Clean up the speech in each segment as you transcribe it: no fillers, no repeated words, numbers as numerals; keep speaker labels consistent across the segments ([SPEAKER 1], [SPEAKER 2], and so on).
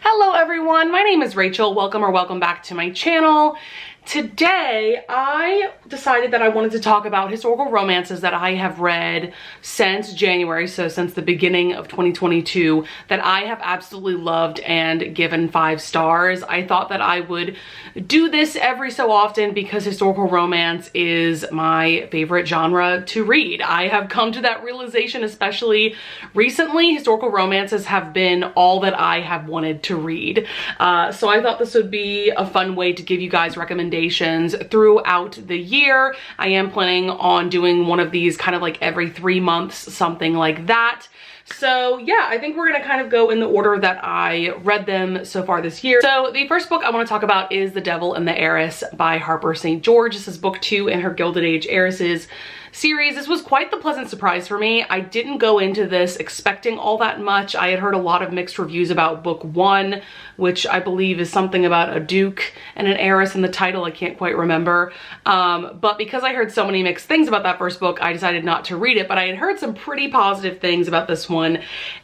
[SPEAKER 1] Hello everyone, my name is Rachel. Welcome back to my channel. Today, I decided that I wanted to talk about historical romances that I have read since January, so since the beginning of 2022, that I have absolutely loved and given 5 stars. I thought that I would do this every so often because historical romance is my favorite genre to read. I have come to that realization, especially recently. Historical romances have been all that I have wanted to read. So I thought this would be a fun way to give you guys recommendations throughout the year. I am planning on doing one of these kind of like every 3 months, something like that. So yeah, I think we're gonna kind of go in the order that I read them so far this year. So the first book I want to talk about is The Devil and the Heiress by Harper St. George. This is book 2 in her Gilded Age Heiresses series. This was quite the pleasant surprise for me. I didn't go into this expecting all that much. I had heard a lot of mixed reviews about book 1, which I believe is something about a duke and an heiress in the title. I can't quite remember. But because I heard so many mixed things about that first book, I decided not to read it. But I had heard some pretty positive things about this one,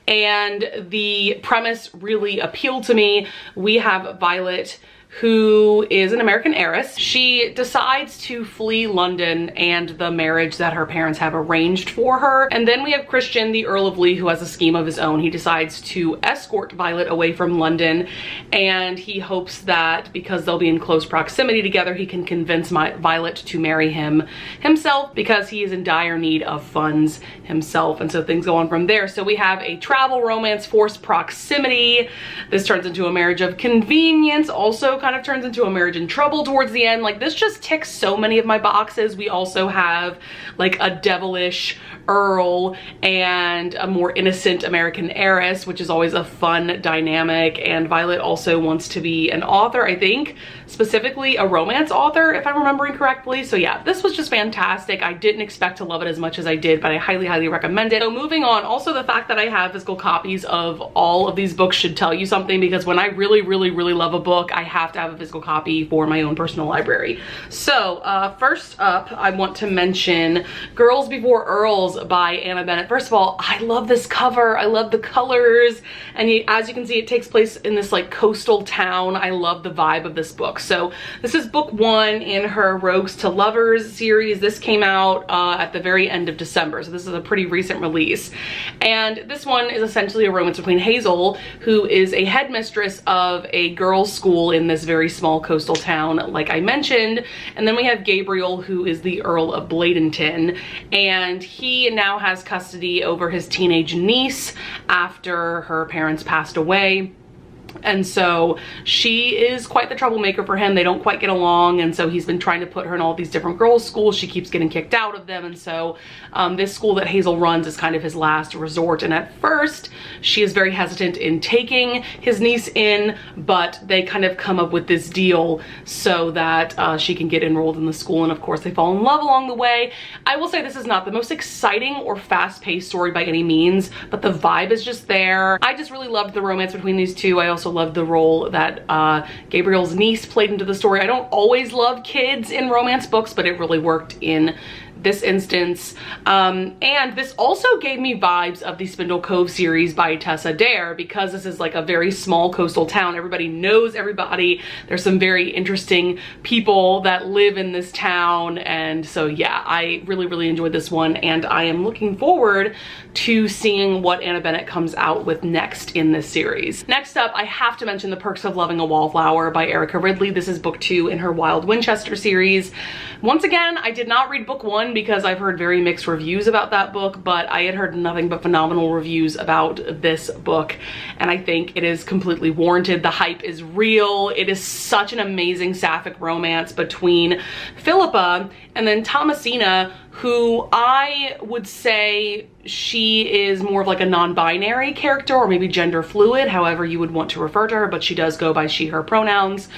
[SPEAKER 1] and the premise really appealed to me. We have Violet, who is an American heiress. She decides to flee London and the marriage that her parents have arranged for her. And then we have Christian, the Earl of Lee, who has a scheme of his own. He decides to escort Violet away from London, and he hopes that because they'll be in close proximity together, he can convince Violet to marry him himself, because he is in dire need of funds himself. And so things go on from there. So we have a travel romance, forced proximity. This turns into a marriage of convenience, also kind of turns into a marriage in trouble towards the end. Like, this just ticks so many of my boxes. We also have like a devilish Earl and a more innocent American heiress, which is always a fun dynamic. And Violet also wants to be an author, I think, specifically a romance author, if I'm remembering correctly. So yeah, this was just fantastic. I didn't expect to love it as much as I did, but I highly recommend it. So moving on, also the fact that I have physical copies of all of these books should tell you something, because when I really love a book, I have to have a physical copy for my own personal library. So first up, I want to mention Girls Before Earls by Anna Bennett. First of all, I love this cover. I love the colors, and as you can see, it takes place in this like coastal town. I love the vibe of this book. So this is book 1 in her Rogues to Lovers series. This came out at the very end of December, so this is a pretty recent release. And this one is essentially a romance between Hazel, who is a headmistress of a girls' school in this very small coastal town, like I mentioned. And then we have Gabriel, who is the Earl of Bladenton, and he now has custody over his teenage niece after her parents passed away. And so she is quite the troublemaker for him. They don't quite get along, and so he's been trying to put her in all these different girls' schools. She keeps getting kicked out of them, and so this school that Hazel runs is kind of his last resort. And at first, she is very hesitant in taking his niece in, but they kind of come up with this deal so that she can get enrolled in the school, and of course they fall in love along the way. I will say this is not the most exciting or fast-paced story by any means, but the vibe is just there. I just really loved the romance between these two. I also loved the role that Gabriel's niece played into the story. I don't always love kids in romance books, but it really worked in this instance. And this also gave me vibes of the Spindle Cove series by Tessa Dare, because this is like a very small coastal town. Everybody knows everybody. There's some very interesting people that live in this town. And so yeah, I really enjoyed this one, and I am looking forward to seeing what Anna Bennett comes out with next in this series. Next up, I have to mention The Perks of Loving a Wallflower by Erica Ridley. This is book 2 in her Wild Winchester series. Once again, I did not read book 1 because I've heard very mixed reviews about that book, but I had heard nothing but phenomenal reviews about this book, and I think it is completely warranted. The hype is real. It is such an amazing sapphic romance between Philippa and then Thomasina, who I would say she is more of like a non-binary character, or maybe gender fluid, however you would want to refer to her, but she does go by she, her pronouns.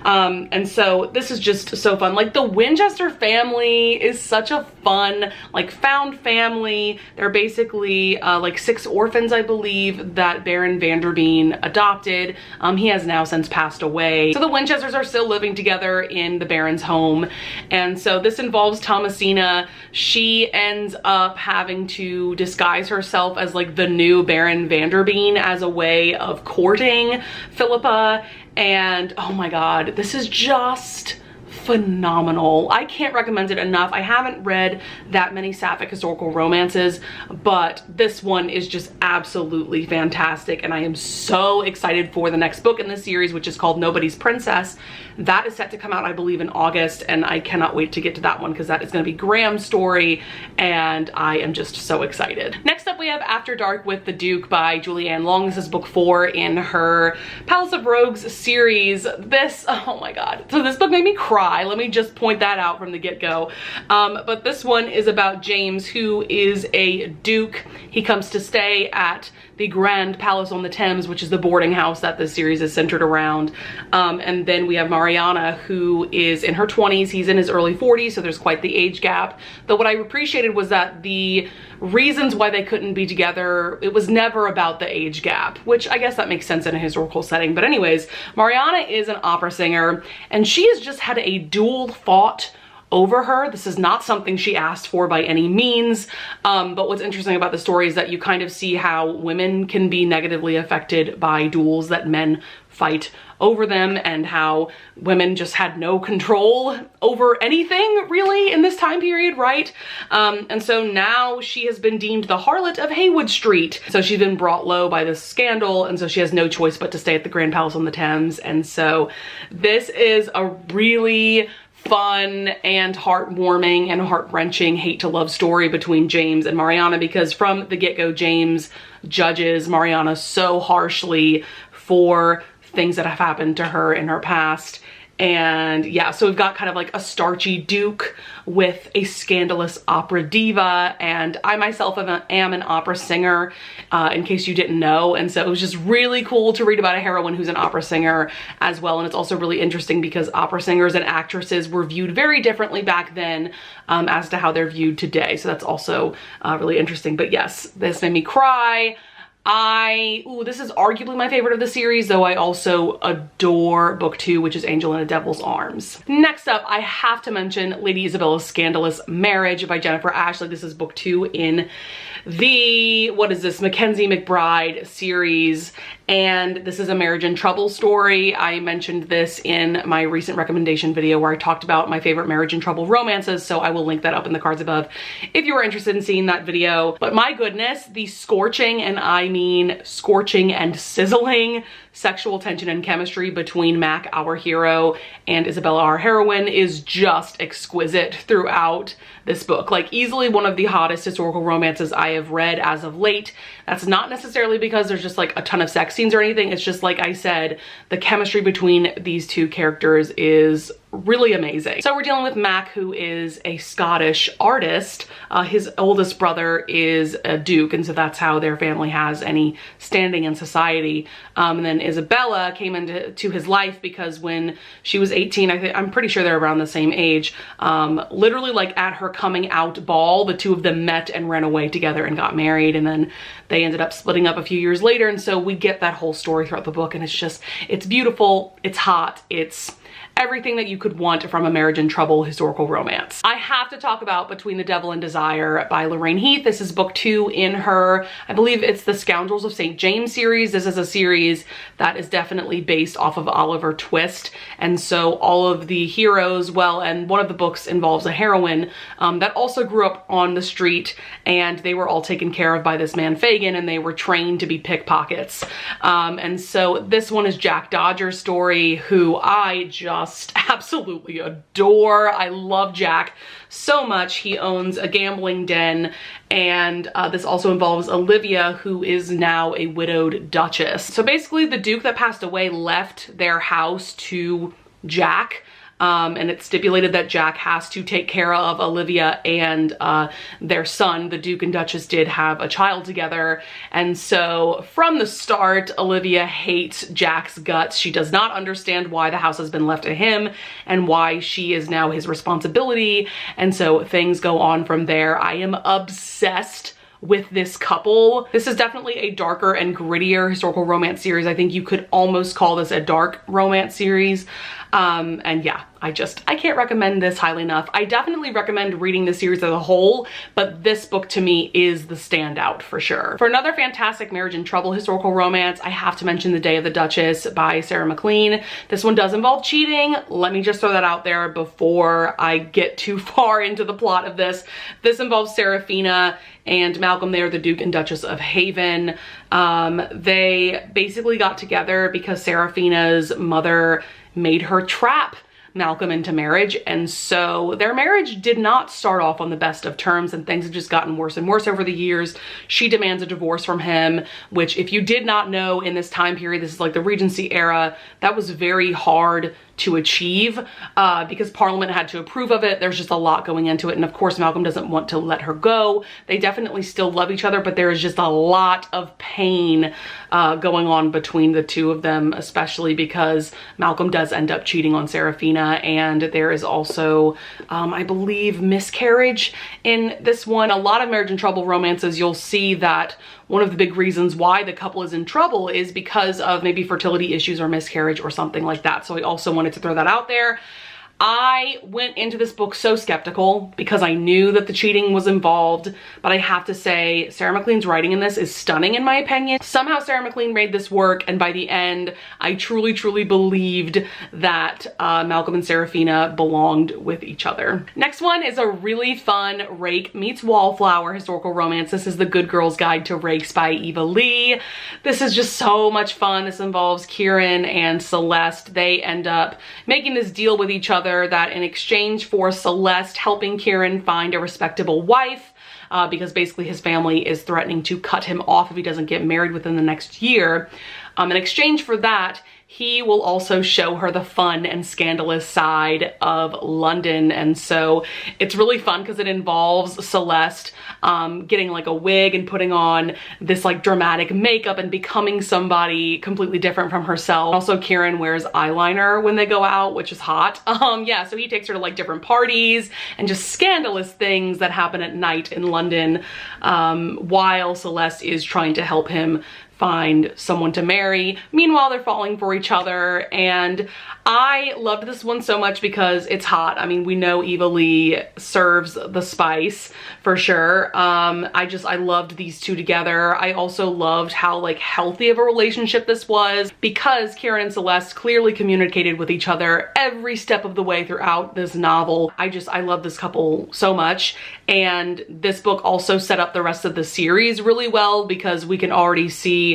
[SPEAKER 1] And so this is just so fun. Like, the Winchester family is such a fun, like, found family. They're basically like 6 orphans, I believe, that Baron Vanderbean adopted. He has now since passed away. So the Winchesters are still living together in the Baron's home. And so this involves Thomasina. she ends up having to disguise herself as like the new Baron Vanderbean as a way of courting Philippa. And oh my god, this is just phenomenal. I can't recommend it enough. I haven't read that many sapphic historical romances, but this one is just absolutely fantastic, and I am so excited for the next book in the series, which is called Nobody's Princess. That is set to come out, I believe, in August, and I cannot wait to get to that one because that is going to be Graham's story, and I am just so excited. Next up, we have After Dark with the Duke by Julianne Long. This is book 4 in her Palace of Rogues series. This, oh my god. So this book made me cry. Let me just point that out from the get-go. But this one is about James, who is a duke. He comes to stay at the Grand Palace on the Thames, which is the boarding house that this series is centered around. And then we have Mariana, who is in her 20s. He's in his early 40s, so there's quite the age gap. Though what I appreciated was that the reasons why they couldn't be together, it was never about the age gap, which I guess that makes sense in a historical setting. But anyways, Mariana is an opera singer, and she has just had a duel fought over her. This is not something she asked for by any means, but what's interesting about the story is that you kind of see how women can be negatively affected by duels that men fight over them, and how women just had no control over anything really in this time period, right? And so now she has been deemed the harlot of Haywood Street. So she's been brought low by this scandal, and so she has no choice but to stay at the Grand Palace on the Thames. And so this is a really fun and heartwarming and heart-wrenching hate-to-love story between James and Mariana, because from the get-go, James judges Mariana so harshly for things that have happened to her in her past. And yeah, so we've got kind of like a starchy duke with a scandalous opera diva, and I myself am an opera singer, in case you didn't know. And so it was just really cool to read about a heroine who's an opera singer as well. And it's also really interesting because opera singers and actresses were viewed very differently back then as to how they're viewed today. So that's also really interesting. But yes, this made me cry. This is arguably my favorite of the series, though I also adore book 2, which is Angel in a Devil's Arms. Next up, I have to mention Lady Isabella's Scandalous Marriage by Jennifer Ashley. This is book 2 in the, what is this, Mackenzie McBride series, and this is a marriage in trouble story. I mentioned this in my recent recommendation video where I talked about my favorite marriage in trouble romances, so I will link that up in the cards above if you are interested in seeing that video. But my goodness, the scorching, and I mean scorching and sizzling, sexual tension and chemistry between Mac, our hero, and Isabella, our heroine, is just exquisite throughout this book. Like, easily one of the hottest historical romances I have read as of late. That's not necessarily because there's just like a ton of sex scenes or anything. It's just, like I said, the chemistry between these two characters is really amazing. So we're dealing with Mac, who is a Scottish artist. His oldest brother is a duke, and so that's how their family has any standing in society. And then Isabella came into his life because when she was 18, I'm pretty sure they're around the same age, literally like at her coming out ball, the two of them met and ran away together and got married, and then they ended up splitting up a few years later. And so we get that whole story throughout the book, and it's beautiful, it's hot, it's everything that you could want from a marriage in trouble historical romance. I have to talk about Between the Devil and Desire by Lorraine Heath. This is book 2 in her, I believe it's the Scoundrels of St. James series. This is a series that is definitely based off of Oliver Twist. And so all of the heroes, well, and one of the books involves a heroine that also grew up on the street, and they were all taken care of by this man Fagin, and they were trained to be pickpockets. And so this one is Jack Dodger's story, who I just absolutely adore. I love Jack so much. He owns a gambling den, and this also involves Olivia, who is now a widowed duchess. So basically the duke that passed away left their house to Jack, and it's stipulated that Jack has to take care of Olivia and their son. The Duke and Duchess did have a child together, and so from the start, Olivia hates Jack's guts. She does not understand why the house has been left to him and why she is now his responsibility, and so things go on from there. I am obsessed with this couple. This is definitely a darker and grittier historical romance series. I think you could almost call this a dark romance series. And yeah, I can't recommend this highly enough. I definitely recommend reading the series as a whole, but this book to me is the standout for sure. For another fantastic marriage in trouble historical romance, I have to mention The Day of the Duchess by Sarah MacLean. This one does involve cheating. Let me just throw that out there before I get too far into the plot of this. This involves Seraphina and Malcolm. They are the Duke and Duchess of Haven. They basically got together because Seraphina's mother made her trap Malcolm into marriage, and so their marriage did not start off on the best of terms, and things have just gotten worse and worse over the years. She demands a divorce from him, which, if you did not know, in this time period, this is like the Regency era, that was very hard to achieve because Parliament had to approve of it. There's just a lot going into it, and of course Malcolm doesn't want to let her go. They definitely still love each other, but there is just a lot of pain going on between the two of them, especially because Malcolm does end up cheating on Seraphina, and there is also I believe miscarriage in this one. A lot of marriage and trouble romances, you'll see that one of the big reasons why the couple is in trouble is because of maybe fertility issues or miscarriage or something like that. So I also wanted to throw that out there. I went into this book so skeptical because I knew that the cheating was involved, but I have to say Sarah MacLean's writing in this is stunning in my opinion. Somehow Sarah MacLean made this work, and by the end I truly believed that Malcolm and Seraphina belonged with each other. Next one is a really fun Rake meets Wallflower historical romance. This is The Good Girl's Guide to Rakes by Eva Lee. This is just so much fun. This involves Kieran and Celeste. They end up making this deal with each other that in exchange for Celeste helping Kieran find a respectable wife, because basically his family is threatening to cut him off if he doesn't get married within the next year. In exchange for that, he will also show her the fun and scandalous side of London. And so it's really fun because it involves Celeste getting like a wig and putting on this like dramatic makeup and becoming somebody completely different from herself. Also, Kieran wears eyeliner when they go out, which is hot. Yeah, so he takes her to like different parties and just scandalous things that happen at night in London, while Celeste is trying to help him find someone to marry. Meanwhile, they're falling for each other, and I loved this one so much because it's hot. I mean, we know Eva Lee serves the spice for sure. I loved these two together. I also loved how like healthy of a relationship this was because Kieran and Celeste clearly communicated with each other every step of the way throughout this novel. I love this couple so much, and this book also set up the rest of the series really well because we can already see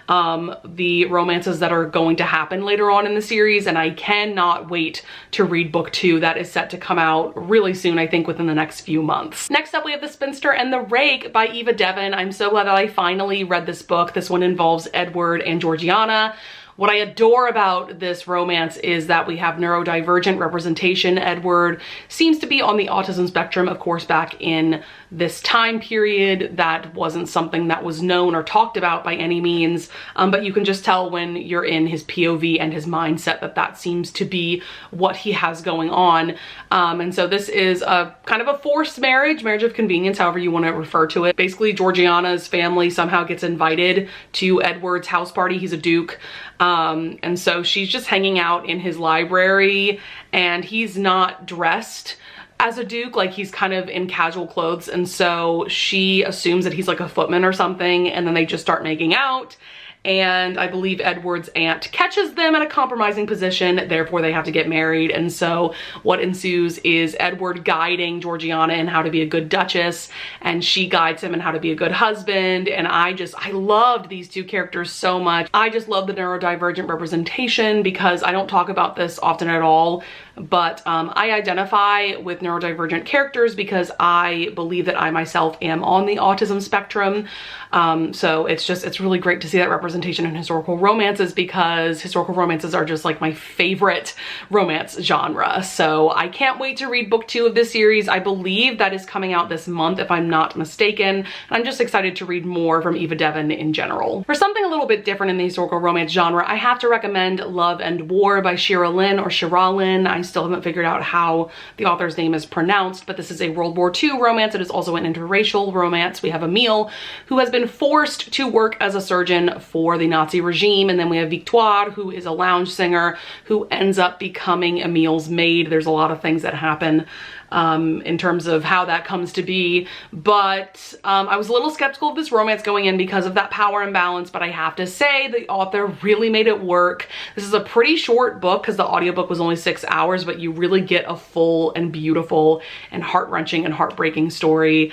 [SPEAKER 1] the romances that are going to happen later on in the series, and I cannot wait to read book 2 that is set to come out really soon, I think within the next few months. Next up we have The Spinster and the Rake by Eva Devon. I'm so glad that I finally read this book. This one involves Edward and Georgiana. What I adore about this romance is that we have neurodivergent representation. Edward seems to be on the autism spectrum. Of course, back in this time period, that wasn't something that was known or talked about by any means, but you can just tell when you're in his POV and his mindset that that seems to be what he has going on. And so this is a kind of a forced marriage of convenience, however you want to refer to it. Basically, Georgiana's family somehow gets invited to Edward's house party. He's a duke. And so she's just hanging out in his library, and he's not dressed as a duke, like he's kind of in casual clothes, and so she assumes that he's like a footman or something, and then they just start making out. And I believe Edward's aunt catches them at a compromising position, therefore they have to get married. And so what ensues is Edward guiding Georgiana in how to be a good duchess, and she guides him in how to be a good husband. And I loved these two characters so much. I just love the neurodivergent representation because I don't talk about this often at all, but I identify with neurodivergent characters because I believe that I myself am on the autism spectrum. So it's really great to see that representation in historical romances because historical romances are just like my favorite romance genre. So I can't wait to read book 2 of this series. I believe that is coming out this month if I'm not mistaken. And I'm just excited to read more from Eva Devon in general. For something a little bit different in the historical romance genre, I have to recommend Love and War by Shira Lynn or Shira Lynn. I still haven't figured out how the author's name is pronounced, but this is a World War II romance. It is also an interracial romance. We have Emile, who has been forced to work as a surgeon for the Nazi regime, and then we have Victoire, who is a lounge singer, who ends up becoming Emile's maid. There's a lot of things that happen in terms of how that comes to be, but I was a little skeptical of this romance going in because of that power imbalance, but I have to say the author really made it work. This is a pretty short book because the audiobook was only 6 hours, but you really get a full and beautiful and heart-wrenching and heartbreaking story.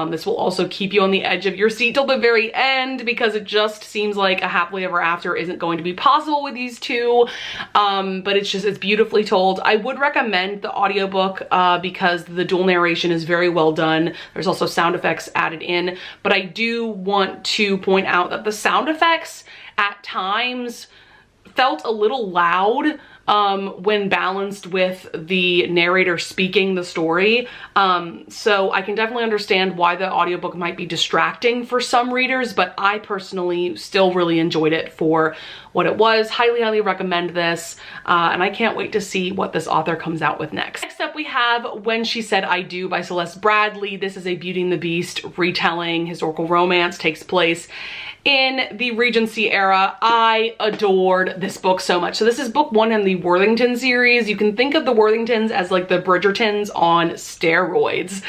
[SPEAKER 1] This will also keep you on the edge of your seat till the very end because it just seems like a happily ever after isn't going to be possible with these two, but it's beautifully told. I would recommend the audiobook because the dual narration is very well done. There's also sound effects added in, but I do want to point out that the sound effects at times felt a little loud when balanced with the narrator speaking the story. So I can definitely understand why the audiobook might be distracting for some readers, but I personally still really enjoyed it for what it was. Highly, highly recommend this. And I can't wait to see what this author comes out with next. Next up we have When She Said I Do by Celeste Bradley. This is a Beauty and the Beast retelling. Historical romance, takes place in the Regency era. I adored this book so much. So this is book 1 in the Worthington series. You can think of the Worthingtons as like the Bridgertons on steroids.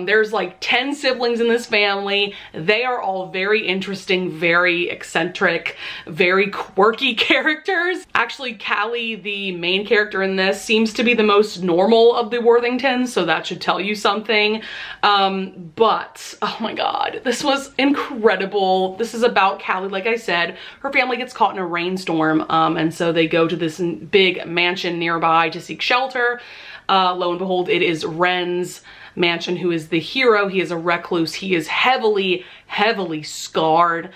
[SPEAKER 1] There's like 10 siblings in this family. They are all very interesting, very eccentric, very quirky characters. Actually, Callie, the main character in this, seems to be the most normal of the Worthingtons, so that should tell you something. But oh my god, this was incredible. This is about Callie. Like I said, her family gets caught in a rainstorm, and so they go to this big mansion nearby to seek shelter. Lo and behold, it is Ren's mansion, who is the hero. He is a recluse. He is heavily scarred.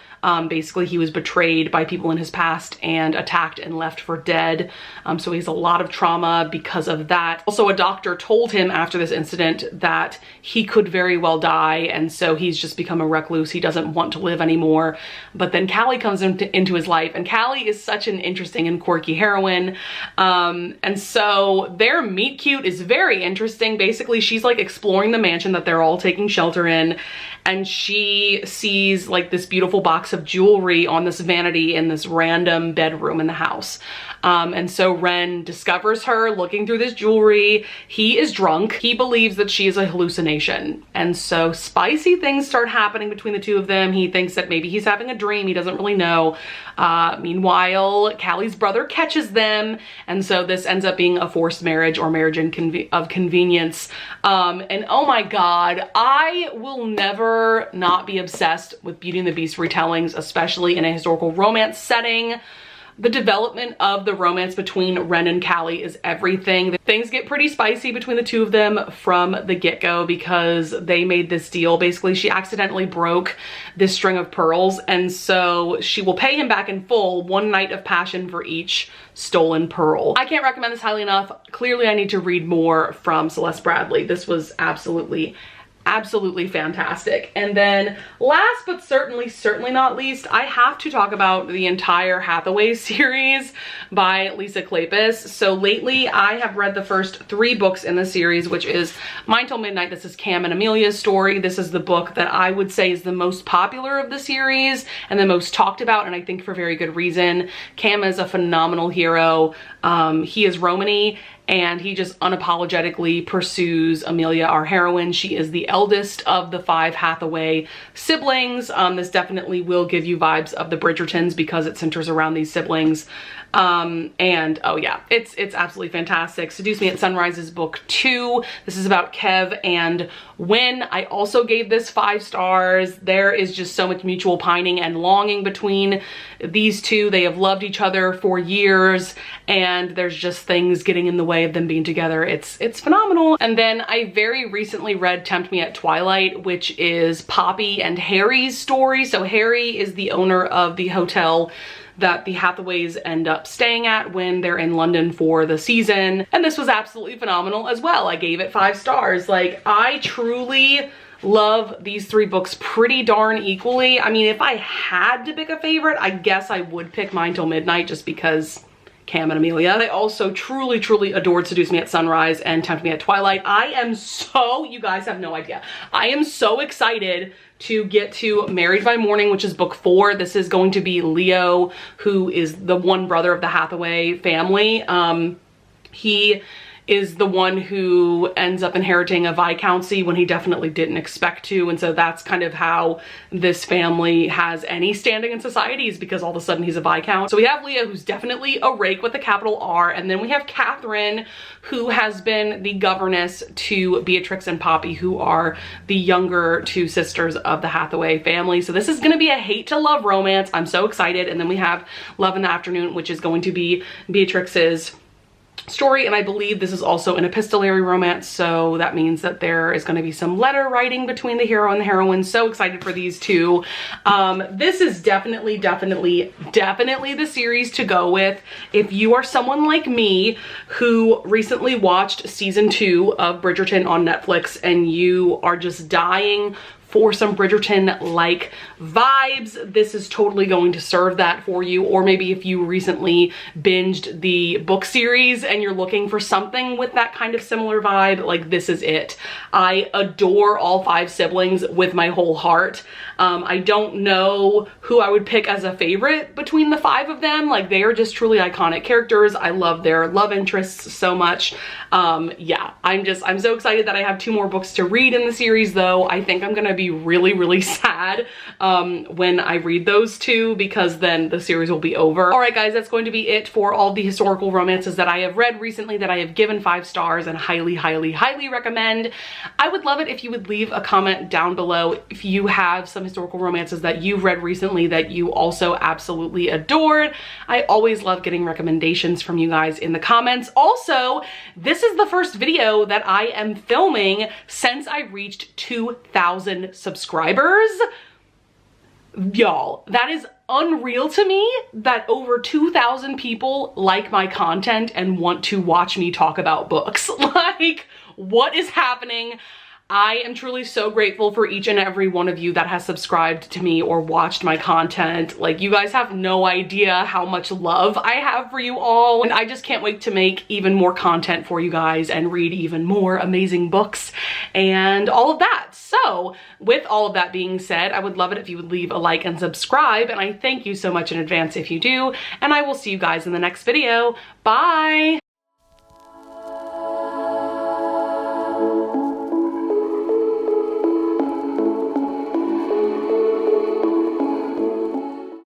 [SPEAKER 1] Basically, he was betrayed by people in his past and attacked and left for dead. So he has a lot of trauma because of that. Also, a doctor told him after this incident that he could very well die, and so he's just become a recluse. He doesn't want to live anymore. But then Callie comes into his life, and Callie is such an interesting and quirky heroine. And so their meet cute is very interesting. Basically, she's like exploring the mansion that they're all taking shelter in, and she sees like this beautiful box of jewelry on this vanity in this random bedroom in the house. And so Ren discovers her looking through this jewelry. He is drunk. He believes that she is a hallucination. And so spicy things start happening between the two of them. He thinks that maybe he's having a dream. He doesn't really know. Meanwhile, Callie's brother catches them. And so this ends up being a forced marriage or marriage of convenience. And oh my God, I will never not be obsessed with Beauty and the Beast retellings, especially in a historical romance setting. The development of the romance between Ren and Callie is everything. Things get pretty spicy between the two of them from the get-go because they made this deal. Basically, she accidentally broke this string of pearls, and so she will pay him back in full, 1 night of passion for each stolen pearl. I can't recommend this highly enough. Clearly, I need to read more from Celeste Bradley. This was absolutely fantastic. And then last but certainly not least, I have to talk about the entire Hathaway series by Lisa Kleypas. So lately I have read the first 3 books in the series, which is Mine Till Midnight. This is Cam and Amelia's story. This is the book that I would say is the most popular of the series and the most talked about, and I think for very good reason. Cam is a phenomenal hero. He is Romany, and he just unapologetically pursues Amelia, our heroine. She is the eldest of the 5 Hathaway siblings. This definitely will give you vibes of the Bridgertons because it centers around these siblings. And oh yeah, it's absolutely fantastic. Seduce Me at Sunrise is book 2. This is about Kev and Win. I also gave this 5 stars. There is just so much mutual pining and longing between these two. They have loved each other for years, and there's just things getting in the way of them being together. It's phenomenal. And then I very recently read Tempt Me at Twilight, which is Poppy and Harry's story. So Harry is the owner of the hotel that the Hathaways end up staying at when they're in London for the season. And this was absolutely phenomenal as well. I gave it 5 stars. Like, I truly love these 3 books pretty darn equally. I mean, if I had to pick a favorite, I guess I would pick Mine Till Midnight just because Cam and Amelia. I also truly, truly adored Seduce Me at Sunrise and Tempt Me at Twilight. I am so, you guys have no idea. I am so excited to get to Married by Morning, which is book 4. This is going to be Leo, who is the one brother of the Hathaway family. He is the one who ends up inheriting a viscountcy when he definitely didn't expect to. And so that's kind of how this family has any standing in society, is because all of a sudden he's a viscount. So we have Leo, who's definitely a rake with a capital R. And then we have Catherine, who has been the governess to Beatrix and Poppy, who are the younger 2 sisters of the Hathaway family. So this is gonna be a hate to love romance. I'm so excited. And then we have Love in the Afternoon, which is going to be Beatrix's story, and I believe this is also an epistolary romance, so that means that there is going to be some letter writing between the hero and the heroine. So excited for these two. This is definitely the series to go with if you are someone like me who recently watched season 2 of Bridgerton on Netflix and you are just dying for some Bridgerton-like vibes. This is totally going to serve that for you. Or maybe if you recently binged the book series and you're looking for something with that kind of similar vibe, like this is it. I adore all 5 siblings with my whole heart. I don't know who I would pick as a favorite between the 5 of them. Like, they are just truly iconic characters. I love their love interests so much. Yeah, I'm so excited that I have 2 more books to read in the series, though. I think I'm gonna be really sad when I read those 2, because then the series will be over. All right, guys, that's going to be it for all the historical romances that I have read recently that I have given 5 stars and highly recommend. I would love it if you would leave a comment down below if you have some historical romances that you've read recently that you also absolutely adored. I always love getting recommendations from you guys in the comments. Also, this is the first video that I am filming since I reached 2,000 subscribers. Y'all, that is unreal to me that over 2,000 people like my content and want to watch me talk about books. Like, what is happening? I am truly so grateful for each and every one of you that has subscribed to me or watched my content. Like, you guys have no idea how much love I have for you all. And I just can't wait to make even more content for you guys and read even more amazing books and all of that. So with all of that being said, I would love it if you would leave a like and subscribe. And I thank you so much in advance if you do. And I will see you guys in the next video. Bye.